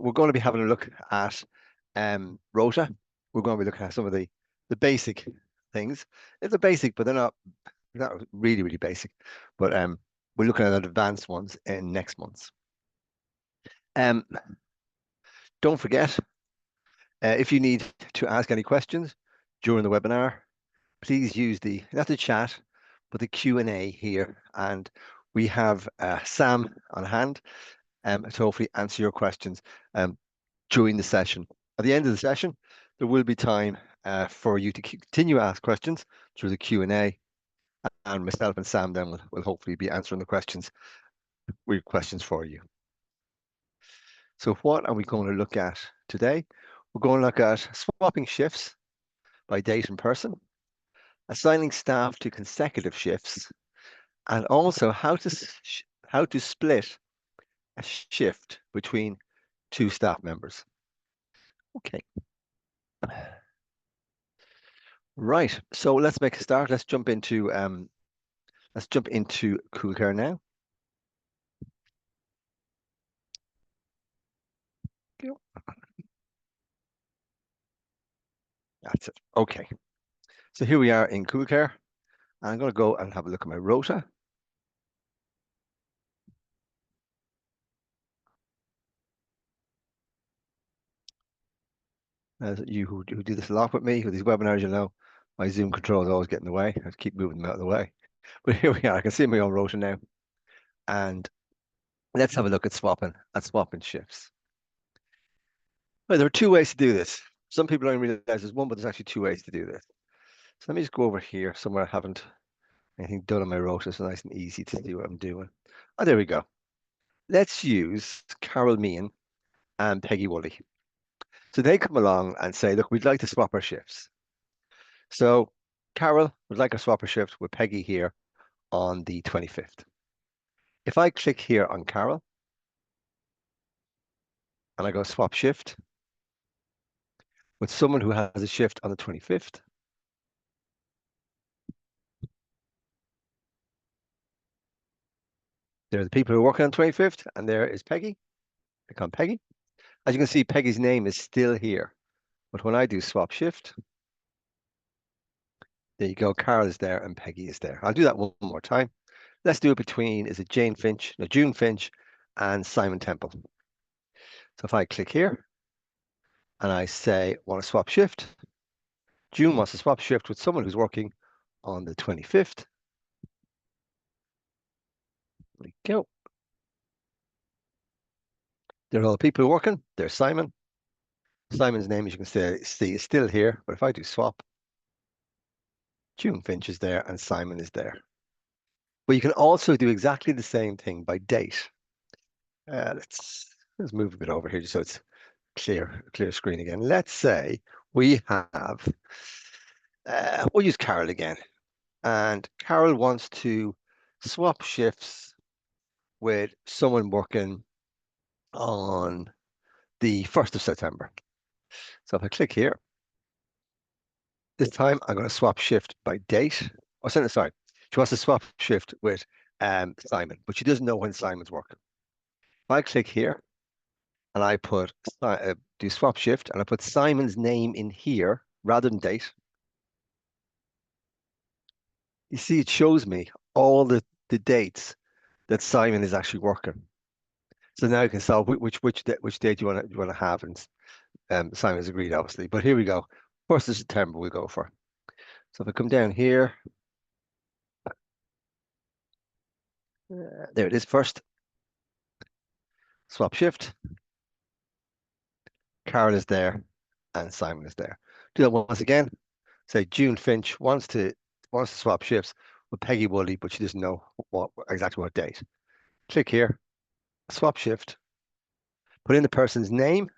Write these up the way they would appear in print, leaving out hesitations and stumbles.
we're going to be having a look at rota. We're going to be looking at some of the basic things. It's a basic, but they're not really, really basic. But we're looking at advanced ones in next month's. Um, don't forget, if you need to ask any questions during the webinar, please use not the chat, but the Q&A here. And we have Sam on hand to hopefully answer your questions during the session. At the end of the session, there will be time for you to continue to ask questions through the Q&A, and myself and Sam then will hopefully be answering the questions for you. So what are we going to look at today? We're going to look at swapping shifts by date and person, assigning staff to consecutive shifts, and also how to split a shift between two staff members. Okay. Right. So let's make a start. Let's jump into CoolCare now. That's it. Okay. So here we are in CoolCare. I'm going to go and have a look at my rota. As you who do this a lot with me, with these webinars, you know, my Zoom controls always get in the way. I have to keep moving them out of the way. But here we are. I can see my own rota now. And let's have a look at swapping shifts. Well, there are two ways to do this. Some people don't realize there's one, but there's actually two ways to do this. So let me just go over here somewhere I haven't anything done on my rota, so nice and easy to see what I'm doing. Oh, there we go. Let's use Carol Meehan and Peggy Woolley. So they come along and say, look, we'd like to swap our shifts. So Carol would like to swap her shift with Peggy here on the 25th. If I click here on Carol and I go swap shift with someone who has a shift on the 25th, there are the people who are working on the 25th, and there is Peggy. Click on Peggy. As you can see, Peggy's name is still here. But when I do swap shift, there you go, Carol is there and Peggy is there. I'll do that one more time. Let's do it between, is it June Finch and Simon Temple. So if I click here and I say, want to swap shift, June wants to swap shift with someone who's working on the 25th. There we go. There are all the people working. There's Simon. Simon's name, as you can see, is still here. But if I do swap, June Finch is there and Simon is there. But you can also do exactly the same thing by date. Let's move a bit over here just so it's clear screen again. Let's say we have, we'll use Carol again. And Carol wants to swap shifts with someone working on the 1st of September. So if I click here, this time I'm going to swap shift by date. Oh, sorry, she wants to swap shift with Simon, but she doesn't know when Simon's working. If I click here and I put do swap shift and I put Simon's name in here rather than date, you see it shows me all the dates that Simon is actually working. So now you can solve which date you want to have, and Simon's agreed, obviously. But here we go. 1st of September we'll go for. So if I come down here, there it is. First, swap shift. Carol is there, and Simon is there. Do that once again. Say June Finch wants to swap shifts with Peggy Woolley, but she doesn't know exactly what date. Click here, swap shift. Put in the person's name.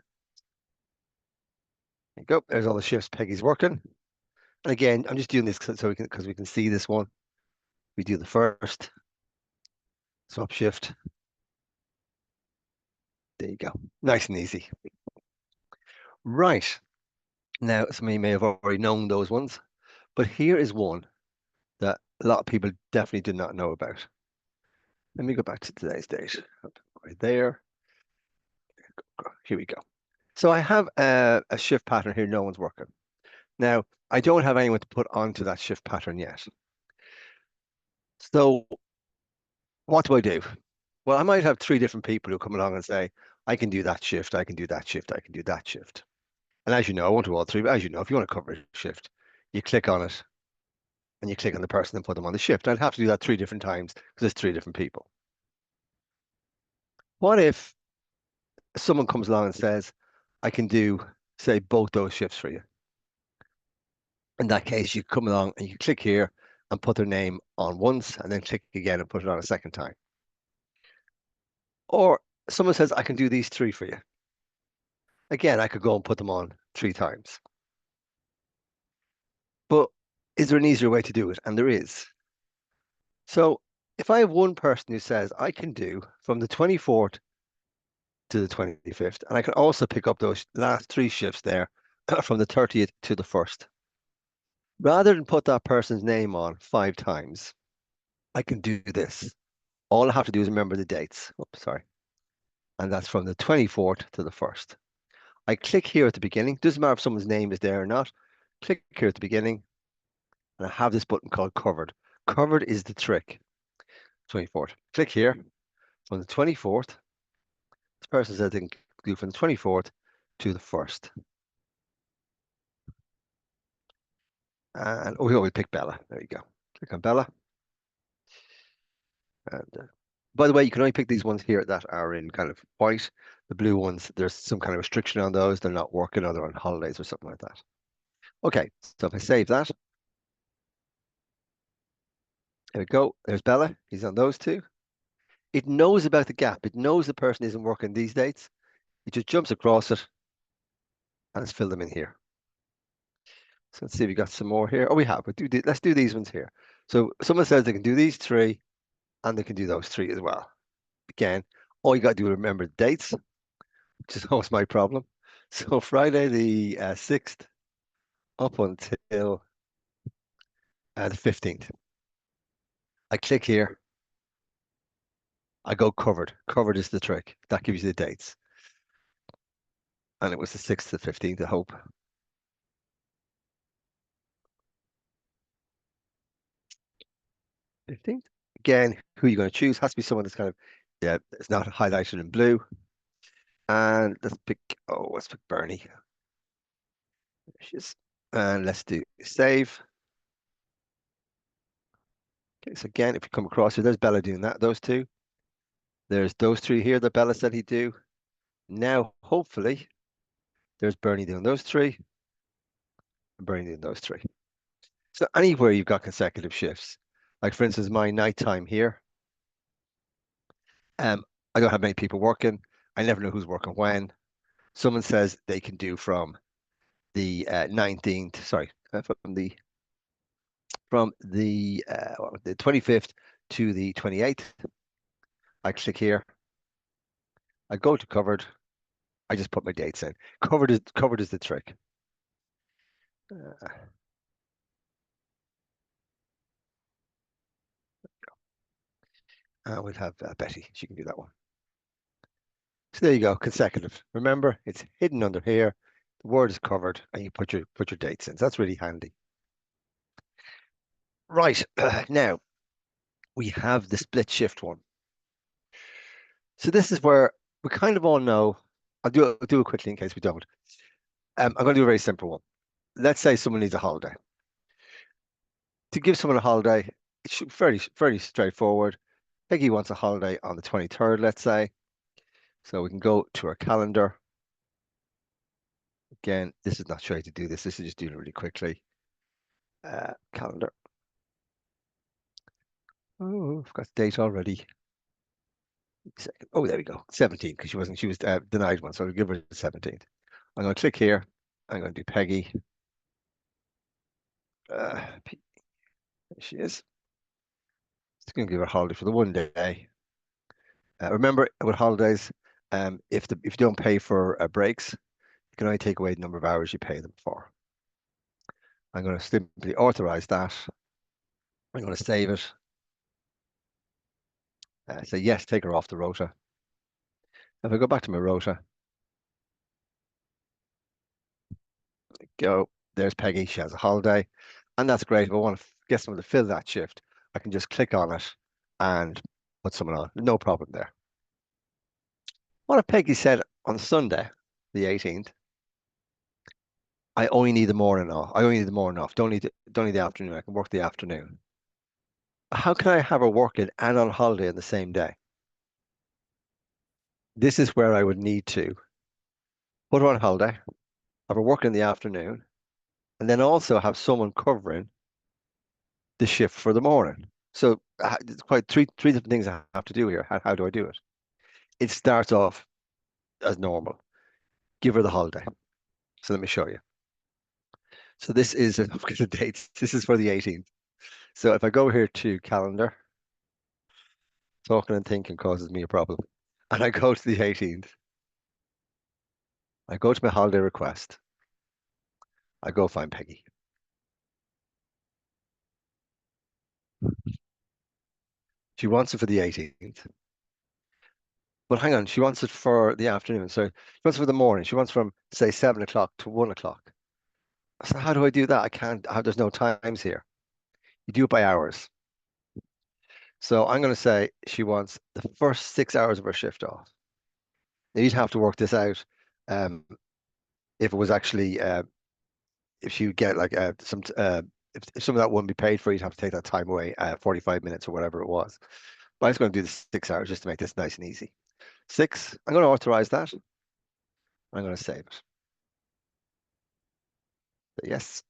There you go. There's all the shifts Peggy's working. And again, I'm just doing this so we can see this one. We do the first swap shift. There you go. Nice and easy. Right. Now, some of you may have already known those ones, but here is one that a lot of people definitely did not know about. Let me go back to today's date. Right there. here we go. So I have a shift pattern here. No one's working. Now, I don't have anyone to put onto that shift pattern yet. So what do I do? Well, I might have three different people who come along and say, I can do that shift, I can do that shift, I can do that shift. And as you know, I won't do all three, but as you know, if you want to cover a shift, you click on it and you click on the person and put them on the shift. I'd have to do that three different times because there's three different people. What if someone comes along and says, I can do, say, both those shifts for you? In that case, you come along and you click here and put their name on once and then click again and put it on a second time. Or someone says, I can do these three for you. Again, I could go and put them on three times. But is there an easier way to do it? And there is. So if I have one person who says, I can do from the 24th to the 25th, and I can also pick up those last three shifts there from the 30th to the 1st. Rather than put that person's name on five times, I can do this. All I have to do is remember the dates. Oops, sorry. And that's from the 24th to the 1st. I click here at the beginning. Doesn't matter if someone's name is there or not. Click here at the beginning, and I have this button called covered. Covered is the trick. 24th. Click here from the 24th. This person said they can do from the 24th to the 1st. And we pick Bella. There you go. Click on Bella. And by the way, you can only pick these ones here that are in kind of white. The blue ones, there's some kind of restriction on those. They're not working or they're on holidays or something like that. Okay, so if I save that, there we go. There's Bella. He's on those two. It knows about the gap. It knows the person isn't working these dates. It just jumps across it and it's filled them in here. So let's see if we got some more here. Oh, we have. But let's do these ones here. So someone says they can do these three and they can do those three as well. Again, all you got to do is remember the dates, which is always my problem. So Friday the 6th up until the 15th. I click here. I go covered. Covered is the trick. That gives you the dates. And it was the 6th to the 15th, I hope. 15th. Again, who you're going to choose has to be someone that's kind of, yeah, it's not highlighted in blue. And let's pick Bernie. There she is. And let's do save. Okay, so again, if you come across here, there's Bella doing that, those two. There's those three here that Bella said he'd do. Now, hopefully, there's Bernie doing those three, and Bernie doing those three. So anywhere you've got consecutive shifts, like for instance, my nighttime here, I don't have many people working. I never know who's working when. Someone says they can do from the 19th, sorry, from the 25th to the 28th. I click here. I go to covered. I just put my dates in. Covered is the trick. We'll have Betty. She can do that one. So there you go, consecutive. Remember, it's hidden under here. The word is covered, and you put your dates in. So that's really handy. Right now, we have the split shift one. So this is where we kind of all know. I'll do it quickly in case we don't. I'm going to do a very simple one. Let's say someone needs a holiday. To give someone a holiday, it should be fairly straightforward. Peggy wants a holiday on the 23rd, let's say. So we can go to our calendar. Again, this is not trying to do this. This is just doing it really quickly. Calendar. Oh, I've got the date already. Oh, there we go. 17th, because she was denied one. So I'll give her the 17th. I'm going to click here. I'm going to do Peggy. There she is. Just going to give her a holiday for the one day. Remember, with holidays, if you don't pay for breaks, you can only take away the number of hours you pay them for. I'm going to simply authorize that. I'm going to save it. Say yes, take her off the rota. If I go back to my rota, Go. There's Peggy. She has a holiday, and that's great. If I want to get someone to fill that shift, I can just click on it and put someone on. No problem there. What if Peggy said on Sunday, the 18th, I only need the morning off. I only need the morning off. Don't need the afternoon. I can work the afternoon. How can I have her working and on holiday in the same day? This is where I would need to put her on holiday, have her work in the afternoon, and then also have someone covering the shift for the morning. So it's quite three different things I have to do here. How do I do it? It starts off as normal. Give her the holiday. So let me show you. So this is look at the dates. This is for the 18th. So if I go here to calendar, talking and thinking causes me a problem. And I go to the 18th. I go to my holiday request. I go find Peggy. She wants it for the 18th. But hang on, she wants it for the afternoon. So she wants it for the morning. She wants from, say, 7 o'clock to 1 o'clock. So how do I do that? I can't, there's no times here. You do it by hours. So I'm going to say she wants the first 6 hours of her shift off. Now you'd have to work this out. Um, if it was actually, if she would get like if some of that wouldn't be paid for, you'd have to take that time away, 45 minutes or whatever it was. But I'm just going to do the 6 hours just to make this nice and easy. Six, I'm going to authorize that. I'm going to save it. So yes.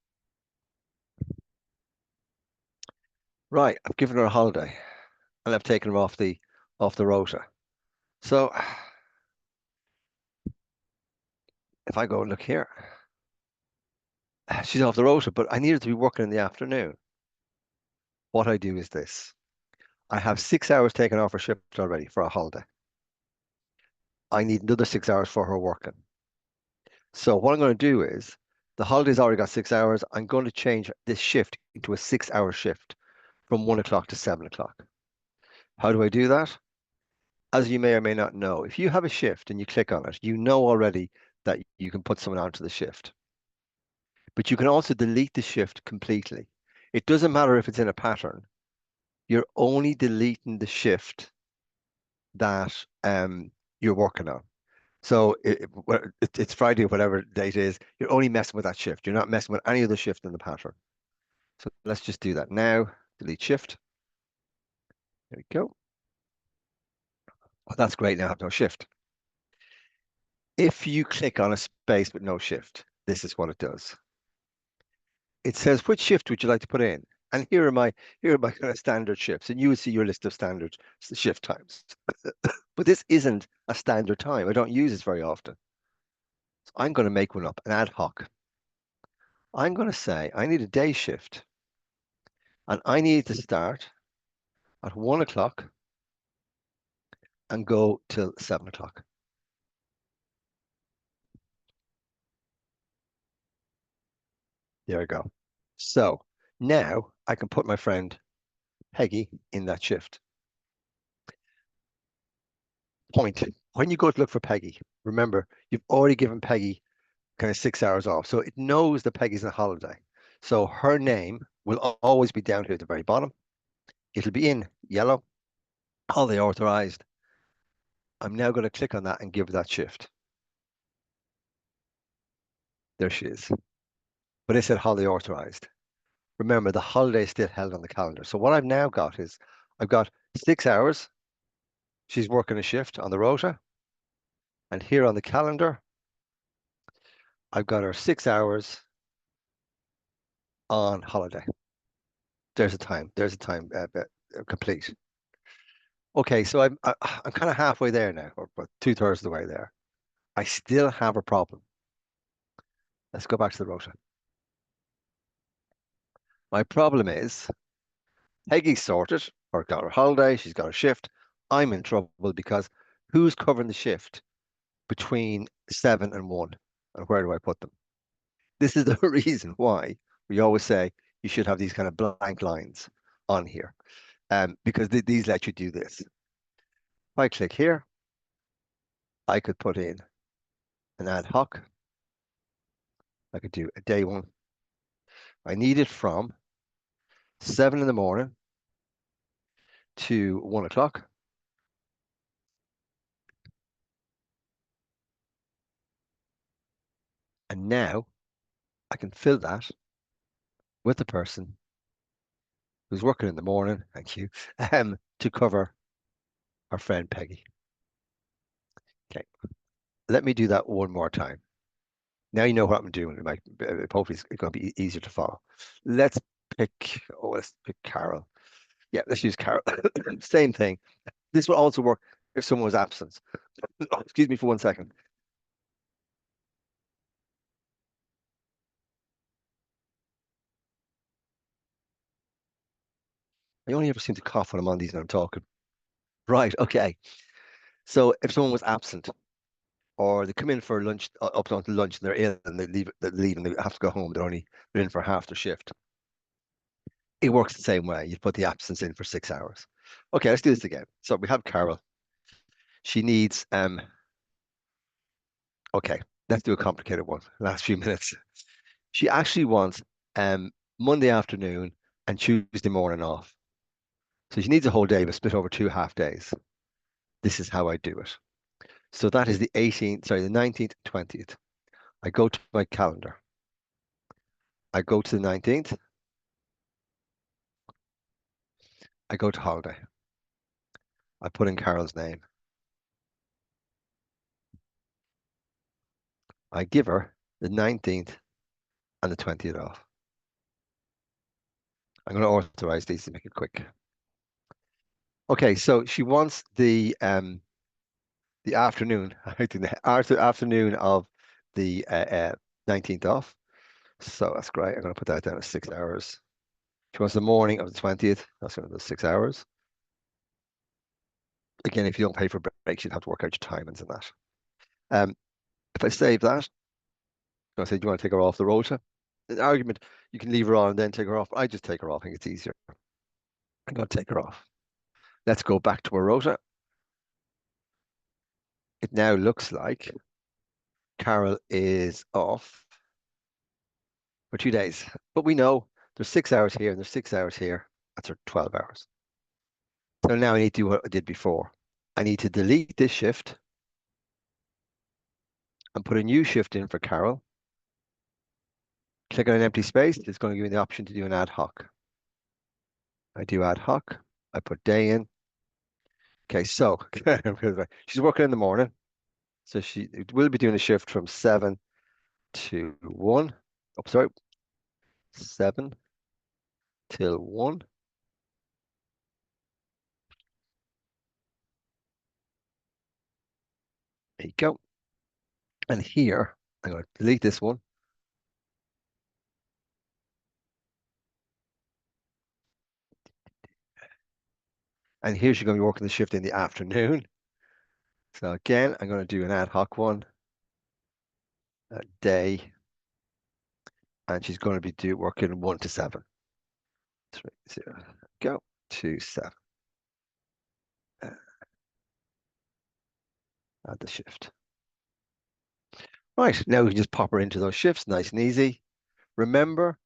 Right, I've given her a holiday and I've taken her off the rota. So if I go and look here, she's off the rota, but I need her to be working in the afternoon. What I do is this. I have 6 hours taken off her shift already for a holiday. I need another 6 hours for her working. So what I'm going to do is the holiday's already got 6 hours. I'm going to change this shift into a 6 hour shift from 1 o'clock to 7 o'clock. How do I do that? As you may or may not know, if you have a shift and you click on it, you know already that you can put someone onto the shift. But you can also delete the shift completely. It doesn't matter if it's in a pattern. You're only deleting the shift that you're working on. So it's Friday, whatever date is, you're only messing with that shift. You're not messing with any other shift in the pattern. So let's just do that now. Delete shift. There we go. Oh, that's great. Now I have no shift. If you click on a space with no shift, this is what it does. It says, which shift would you like to put in? And here are my kind of standard shifts, and you would see your list of standard shift times. But this isn't a standard time. I don't use this very often. So I'm going to make one up, an ad hoc. I'm going to say I need a day shift, and I need to start at 1 o'clock and go till 7 o'clock. There we go. So now I can put my friend Peggy in that shift. Point. When you go to look for Peggy, remember, you've already given Peggy kind of 6 hours off. So it knows that Peggy's on holiday. So her name will always be down here at the very bottom. It'll be in yellow, holiday authorized. I'm now going to click on that and give that shift. There she is. But it said holiday authorized. Remember, the holiday is still held on the calendar. So what I've now got is I've got 6 hours. She's working a shift on the rota. And here on the calendar, I've got her 6 hours on holiday. There's a time. There's a time complete. Okay, so I'm kind of halfway there now, or about 2/3 of the way there. I still have a problem. Let's go back to the rota. My problem is Peggy's sorted, or got her holiday, she's got her shift. I'm in trouble because who's covering the shift between 7 and 1? And where do I put them? This is the reason why we always say you should have these kind of blank lines on here, because these let you do this. If I click here, I could put in an ad hoc. I could do a day one. I need it from 7 in the morning to 1 o'clock. And now I can fill that with the person who's working in the morning, thank you, to cover our friend Peggy. Okay, let me do that one more time. Now you know what I'm doing. Hopefully it's going to be easier to follow. Let's let's pick Carol. Yeah, let's use Carol. Same thing. This will also work if someone was absent. Oh, excuse me for 1 second. I only ever seem to cough when I'm on these and I'm talking. Right, okay. So if someone was absent or they come in for lunch, up until lunch and they're ill and they leave and they have to go home, they're in for half their shift. It works the same way. You put the absence in for 6 hours. Okay, let's do this again. So we have Carol. She needs okay, let's do a complicated one. Last few minutes. She actually wants Monday afternoon and Tuesday morning off. So she needs a whole day, but split over 2 half days. This is how I do it. So that is the 18th, sorry, the 19th, 20th. I go to my calendar. I go to the 19th. I go to holiday. I put in Carol's name. I give her the 19th and the 20th off. I'm going to authorize these to make it quick. Okay, so she wants the afternoon, I think the afternoon of the 19th off. So that's great. I'm going to put that down as 6 hours. She wants the morning of the 20th. That's going to be 6 hours. Again, if you don't pay for breaks, you'd have to work out your timings and that. If I save that, I say, do you want to take her off the rota? The argument, you can leave her on and then take her off. I just take her off. I think it's easier. I'm going to take her off. Let's go back to our rota. It now looks like Carol is off for 2 days. But we know there's 6 hours here and there's 6 hours here. That's our 12 hours. So now I need to do what I did before. I need to delete this shift and put a new shift in for Carol. Click on an empty space. It's going to give me the option to do an ad hoc. I do ad hoc. I put day in. Okay, so she's working in the morning. So she will be doing a shift from 7 to 1. Oh, sorry. 7 till 1. There you go. And here, I'm going to delete this one. And here she's going to be working the shift in the afternoon. So again, I'm going to do an ad hoc one, a day, and she's going to be working 1 to 7. 3, 0, go to 7. Add the shift. Right, now we can just pop her into those shifts, nice and easy. Remember,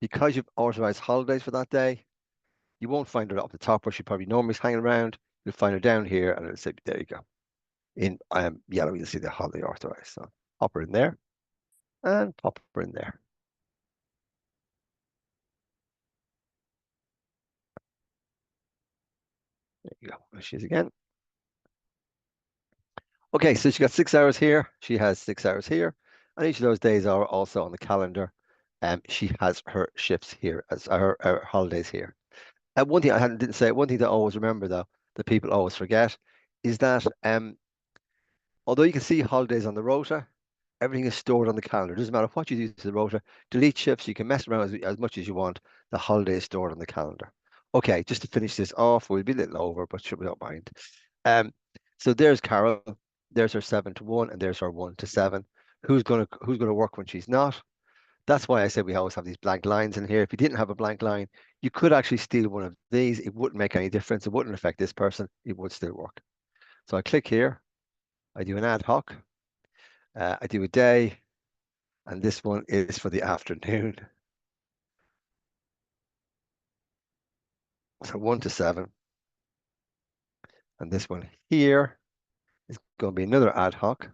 because you've authorized holidays for that day, you won't find her up the top where she probably normally is hanging around. You'll find her down here and it'll say, there you go. In yellow, you'll see the holiday authorized. So pop her in there and pop her in there. There you go. There she is again. Okay, so she got 6 hours here. She has 6 hours here. And each of those days are also on the calendar. She has her shifts here as her holidays here. One thing didn't say, one thing to always remember though, that people always forget, is that although you can see holidays on the rota, everything is stored on the calendar. It doesn't matter what you do to the rota, delete shifts, you can mess around as much as you want. The holiday is stored on the calendar. Okay, just to finish this off, we'll be a little over, but sure, we don't mind. So there's Carol, there's her 7 to 1, and there's her 1 to 7. Who's gonna work when she's not? That's why I said we always have these blank lines in here. If you didn't have a blank line, you could actually steal one of these. It wouldn't make any difference. It wouldn't affect this person. It would still work. So I click here. I do an ad hoc. I do a day. And this one is for the afternoon. So 1 to 7. And this one here is going to be another ad hoc.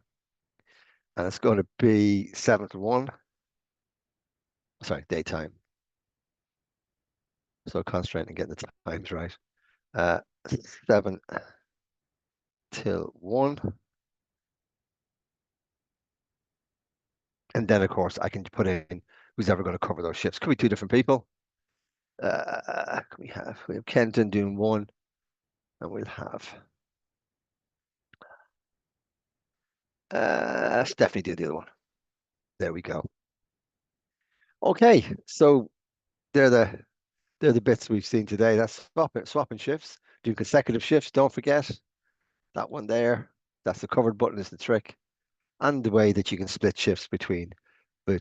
And it's going to be 7 to 1. Sorry, daytime. So concentrate on getting the times right. 7 till 1. And then, of course, I can put in who's ever going to cover those shifts. Could be two different people. We have Kenton doing one, and we'll have Stephanie do the other one. There we go. Okay, so they're the they're the bits we've seen today. That's swapping shifts, doing consecutive shifts. Don't forget that one there. That's the covered button is the trick, and the way that you can split shifts between one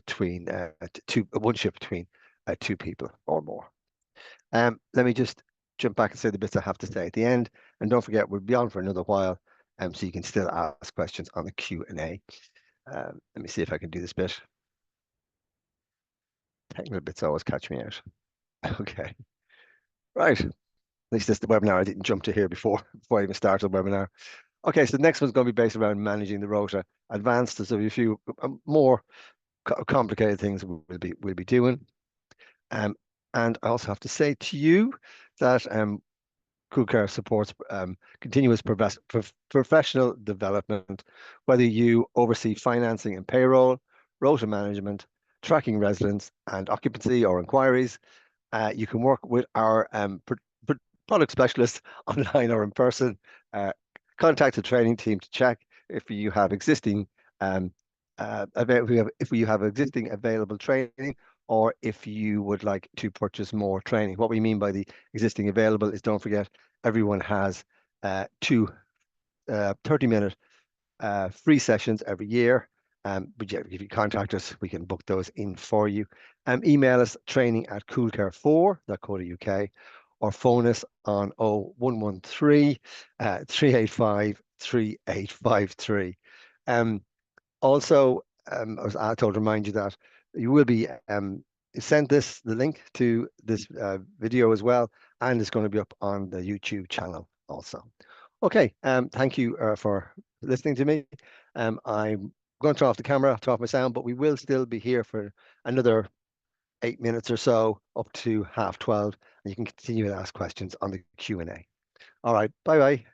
shift between two people or more. Let me just jump back and say the bits I have to say at the end, and don't forget we'll be on for another while, so you can still ask questions on the Q&A. Let me see if I can do this bit. Technical bits always catch me out. Okay, right. At least this is the webinar. I didn't jump to here before I even started the webinar. Okay, so the next one's going to be based around managing the rota. Advanced, so a few more complicated things we'll be doing. And I also have to say to you that CoolCare supports continuous professional development, whether you oversee financing and payroll, rota management, tracking residents and occupancy or inquiries. You can work with our product specialists online or in person. Contact the training team to check if you have existing if you have existing available training, or if you would like to purchase more training. What we mean by the existing available is, don't forget, everyone has two 30-minute free sessions every year. But yeah, if you contact us, we can book those in for you. Email us training@coolcare4.co.uk, or phone us on 0113 385 3853. Also, I was told to remind you that you will be sent the link to this video as well, and it's going to be up on the YouTube channel also. Okay, thank you for listening to me. I'm going to turn off the camera, turn off my sound, but we will still be here for another 8 minutes or so, up to 12:30, and you can continue to ask questions on the Q&A. All right, bye-bye.